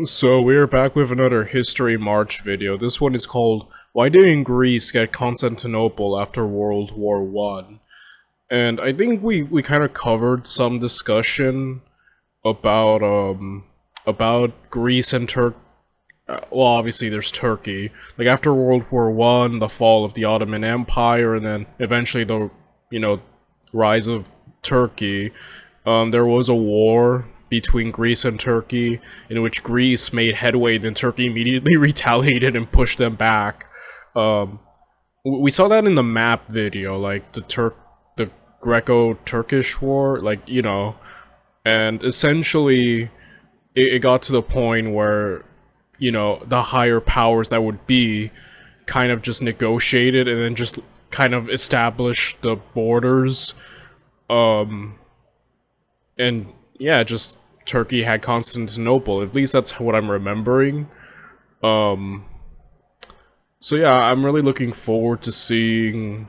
So we're back with another History March video. This one is called "Why Didn't Greece Get Constantinople After World War One?" And I think we kind of covered some discussion about Greece and well, obviously there's Turkey. Like after World War One, the fall of the Ottoman Empire, and then eventually the rise of Turkey. There was a war between Greece and Turkey, in which Greece made headway, then Turkey immediately retaliated and pushed them back. We saw that in the map video, like the Greco-Turkish war, and essentially it got to the point where, the higher powers that would be kind of just negotiated and then just kind of established the borders, and yeah, just Turkey had Constantinople. At least that's what I'm remembering. So yeah, I'm really looking forward to seeing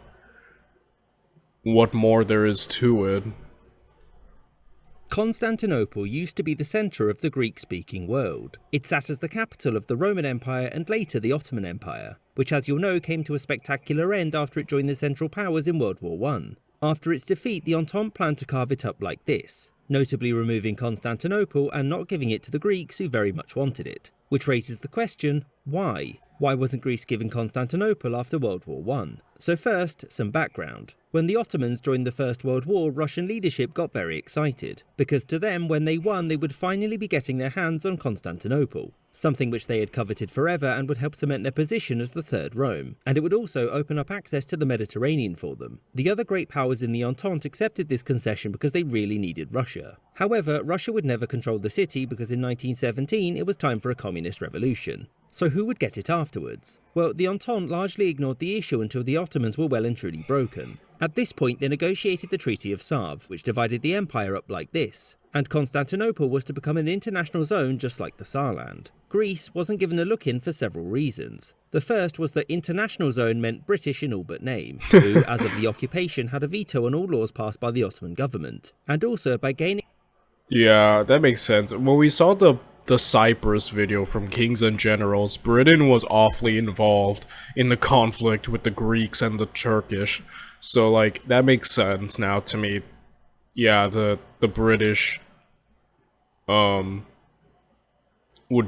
what more there is to it. Constantinople used to be the centre of the Greek-speaking world. It sat as the capital of the Roman Empire and later the Ottoman Empire, which, as you'll know, came to a spectacular end after it joined the Central Powers in World War I. After its defeat, the Entente planned to carve it up like this, notably removing Constantinople and not giving it to the Greeks, who very much wanted it. Which raises the question, why? Why wasn't Greece given Constantinople after World War I? So first, some background. When the Ottomans joined the First World War, Russian leadership got very excited, because to them, when they won, they would finally be getting their hands on Constantinople, something which they had coveted forever and would help cement their position as the Third Rome, and it would also open up access to the Mediterranean for them. The other great powers in the Entente accepted this concession because they really needed Russia. However, Russia would never control the city because in 1917 it was time for a communist revolution. So who would get it afterwards? Well, the Entente largely ignored the issue until the Ottomans were well and truly broken. At this point, they negotiated the Treaty of Sèvres, which divided the empire up like this, and Constantinople was to become an international zone just like the Saarland. Greece wasn't given a look in for several reasons. The first was that international zone meant British in all but name, who, as of the occupation, had a veto on all laws passed by the Ottoman government, and also by gaining... Yeah, that makes sense. When we saw the Cyprus video from Kings and Generals, Britain was awfully involved in the conflict with the Greeks and the Turkish. So, that makes sense now to me. Yeah, the British, would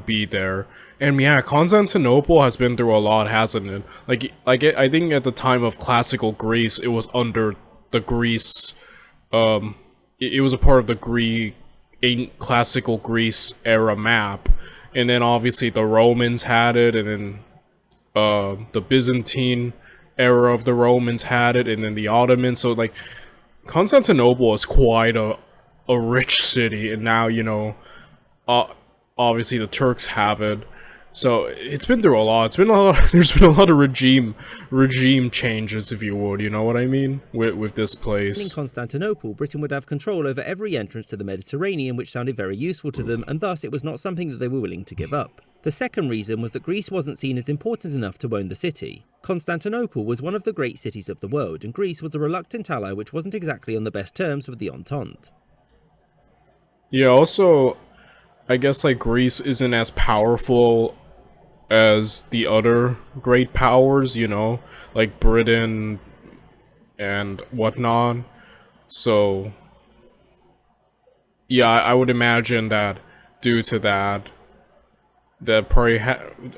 be there. And yeah, Constantinople has been through a lot, hasn't it? I think at the time of classical Greece, it was under the Greece, it was a part of the classical Greece era map. And then obviously the Romans had it, and then, the Byzantine era of the Romans had it, and then the Ottomans. So Constantinople is quite a rich city, and now obviously the Turks have it. So it's been through a lot. It's been a lot. There's been a lot of regime changes, if you would. You know what I mean with this place. In Constantinople, Britain would have control over every entrance to the Mediterranean, which sounded very useful to them, and thus it was not something that they were willing to give up. The second reason was that Greece wasn't seen as important enough to own the city. Constantinople was one of the great cities of the world, and Greece was a reluctant ally which wasn't exactly on the best terms with the Entente. Yeah, also, I guess Greece isn't as powerful as the other great powers, like Britain and whatnot. So yeah, I would imagine that due to that probably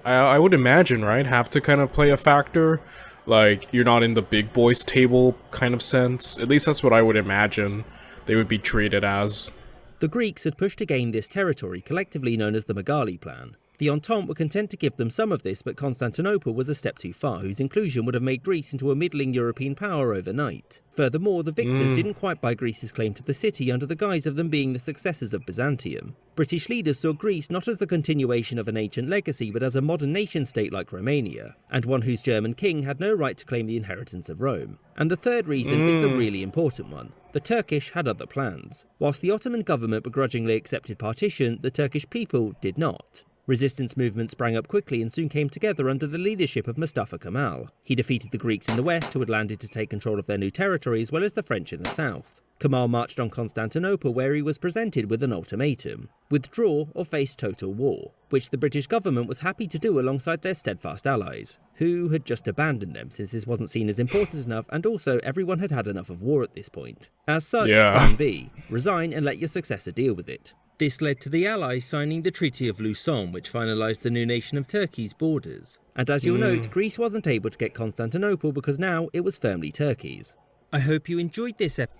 I would imagine, right, have to kind of play a factor. You're not in the big boys table kind of sense. At least that's what I would imagine they would be treated as. The Greeks had pushed to gain this territory, collectively known as the Megali Plan. The Entente were content to give them some of this, but Constantinople was a step too far, whose inclusion would have made Greece into a middling European power overnight. Furthermore, the victors didn't quite buy Greece's claim to the city under the guise of them being the successors of Byzantium. British leaders saw Greece not as the continuation of an ancient legacy, but as a modern nation-state like Romania, and one whose German king had no right to claim the inheritance of Rome. And the third reason is the really important one. The Turkish had other plans. Whilst the Ottoman government begrudgingly accepted partition, the Turkish people did not. Resistance movements sprang up quickly and soon came together under the leadership of Mustafa Kemal. He defeated the Greeks in the west, who had landed to take control of their new territory, as well as the French in the south. Kemal marched on Constantinople, where he was presented with an ultimatum: withdraw or face total war, which the British government was happy to do alongside their steadfast allies, who had just abandoned them since this wasn't seen as important enough, and also everyone had had enough of war at this point. As such, Plan B, resign and let your successor deal with it. This led to the Allies signing the Treaty of Lausanne, which finalised the new nation of Turkey's borders. And as you'll note, Greece wasn't able to get Constantinople because now it was firmly Turkey's. I hope you enjoyed this episode.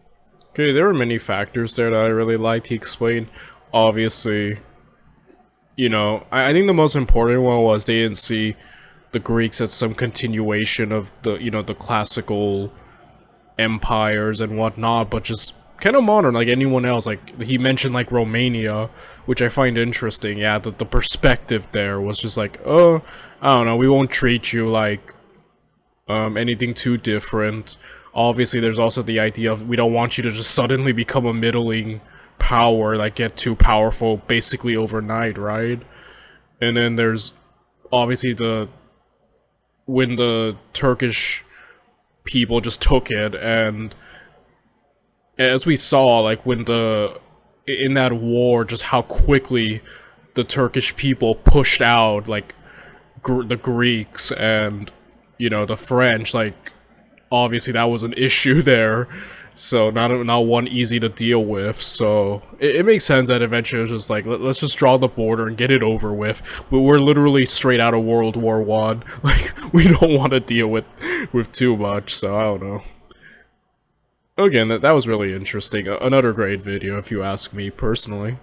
Okay, there were many factors there that I really liked. He explained, obviously, you know, I think the most important one was they didn't see the Greeks as some continuation of the, you know, the classical empires and whatnot, but just kind of modern, like anyone else. Like, he mentioned, like, Romania, which I find interesting. Yeah, the perspective there was just like, oh, I don't know, we won't treat you like anything too different. Obviously, there's also the idea of we don't want you to just suddenly become a middling power, like get too powerful basically overnight, right? And then there's obviously when the Turkish people just took it, and as we saw, like, when in that war, just how quickly the Turkish people pushed out, like, the Greeks and, you know, the French, like, obviously that was an issue there, so not one easy to deal with. So it makes sense that eventually it was just like, let's just draw the border and get it over with. We're literally straight out of World War I. Like, we don't want to deal with too much, so I don't know. Again, that was really interesting. Another great video, if you ask me personally.